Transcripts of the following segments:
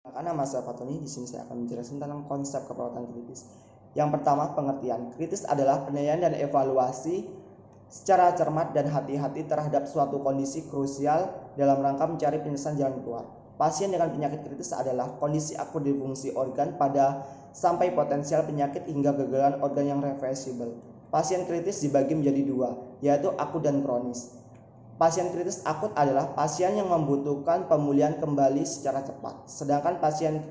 Nama saya Fatoni. Di sini saya akan menjelaskan tentang konsep keperawatan kritis. Yang pertama, pengertian. Kritis adalah penilaian dan evaluasi secara cermat dan hati-hati terhadap suatu kondisi krusial dalam rangka mencari penyelesaian jalan keluar. Pasien dengan penyakit kritis adalah kondisi akut di fungsi organ pada sampai potensial penyakit hingga kegagalan organ yang reversible. Pasien kritis dibagi menjadi dua, yaitu akut dan kronis. Pasien kritis akut adalah pasien yang membutuhkan pemulihan kembali secara cepat. Sedangkan pasien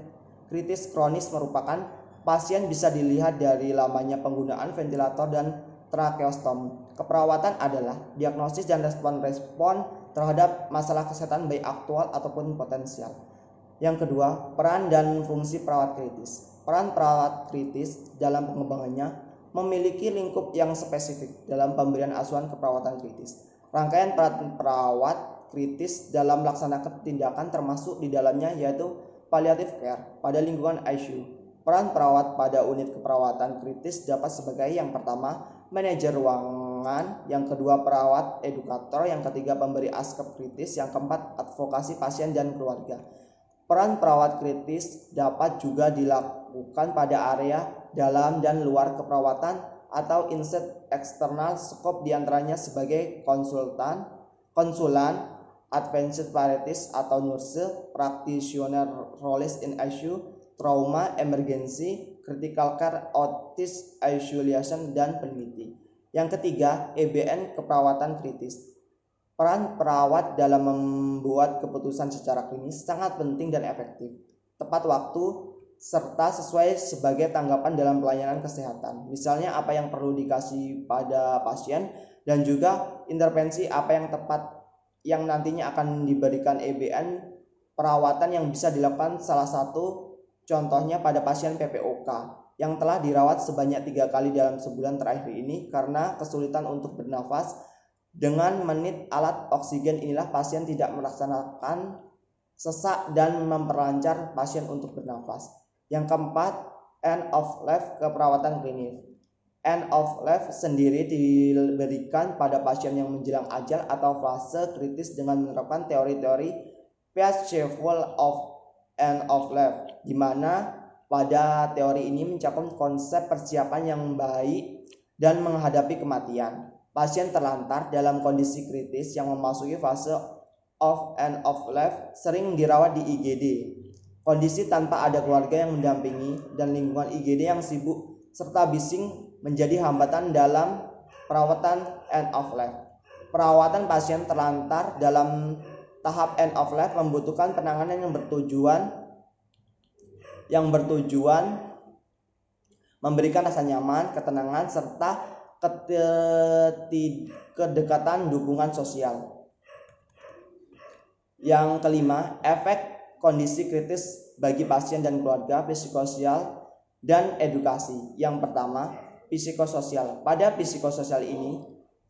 kritis kronis merupakan pasien bisa dilihat dari lamanya penggunaan ventilator dan tracheostomi. Keperawatan adalah diagnosis dan respon-respon terhadap masalah kesehatan baik aktual ataupun potensial. Yang kedua, peran dan fungsi perawat kritis. Peran perawat kritis dalam pengembangannya memiliki lingkup yang spesifik dalam pemberian asuhan keperawatan kritis. Rangkaian peran perawat kritis dalam melaksanakan tindakan termasuk di dalamnya yaitu palliative care pada lingkungan ICU. Peran perawat pada unit keperawatan kritis dapat sebagai yang pertama, manajer ruangan, yang kedua perawat edukator, yang ketiga pemberi askep kritis, yang keempat advokasi pasien dan keluarga. Peran perawat kritis dapat juga dilakukan pada area dalam dan luar keperawatan atau insert eksternal skop diantaranya sebagai konsulan, advanced palliative atau nurse, practitioner roles in ICU, trauma, emergency, critical care, autis, isolation, dan peneliti. Yang ketiga, EBN keperawatan kritis. Peran perawat dalam membuat keputusan secara klinis sangat penting dan efektif. Tepat waktu serta sesuai sebagai tanggapan dalam pelayanan kesehatan. Misalnya apa yang perlu dikasih pada pasien dan juga intervensi apa yang tepat yang nantinya akan diberikan EBN perawatan yang bisa dilakukan salah satu contohnya pada pasien PPOK yang telah dirawat sebanyak 3 kali dalam sebulan terakhir ini karena kesulitan untuk bernafas. Dengan menit alat oksigen inilah pasien tidak melaksanakan sesak dan memperlancar pasien untuk bernafas. Yang keempat, end of life keperawatan klinis. End of life sendiri diberikan pada pasien yang menjelang ajal atau fase kritis dengan menerapkan teori-teori Peaceable of end of life, di mana pada teori ini mencakup konsep persiapan yang baik dan menghadapi kematian. Pasien terlantar dalam kondisi kritis yang memasuki fase of end of life sering dirawat di IGD. Kondisi tanpa ada keluarga yang mendampingi dan lingkungan IGD yang sibuk serta bising menjadi hambatan dalam perawatan end of life. Perawatan pasien terlantar dalam tahap end of life membutuhkan penanganan yang bertujuan memberikan rasa nyaman, ketenangan, serta kedekatan dukungan sosial. Yang kelima, efek kondisi kritis bagi pasien dan keluarga, psikososial dan edukasi. Yang pertama, psikososial. Pada psikososial ini,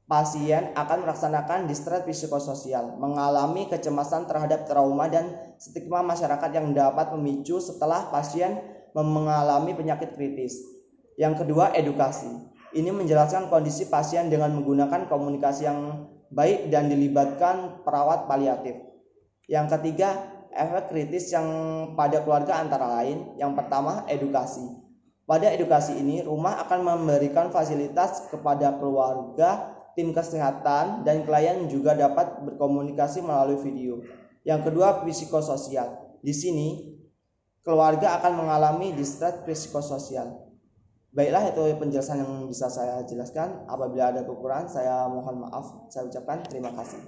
pasien akan melaksanakan distress psikososial, mengalami kecemasan terhadap trauma dan stigma masyarakat yang dapat memicu setelah pasien mengalami penyakit kritis. Yang kedua, edukasi. Ini menjelaskan kondisi pasien dengan menggunakan komunikasi yang baik dan dilibatkan perawat paliatif. Yang ketiga, efek kritis yang pada keluarga antara lain. Yang pertama, edukasi. Pada edukasi ini, rumah akan memberikan fasilitas kepada keluarga, tim kesehatan, dan klien juga dapat berkomunikasi melalui video. Yang kedua, psikososial. Di sini, keluarga akan mengalami distress psikososial. Baiklah, itu penjelasan yang bisa saya jelaskan. Apabila ada kekurangan, saya mohon maaf. Saya ucapkan terima kasih.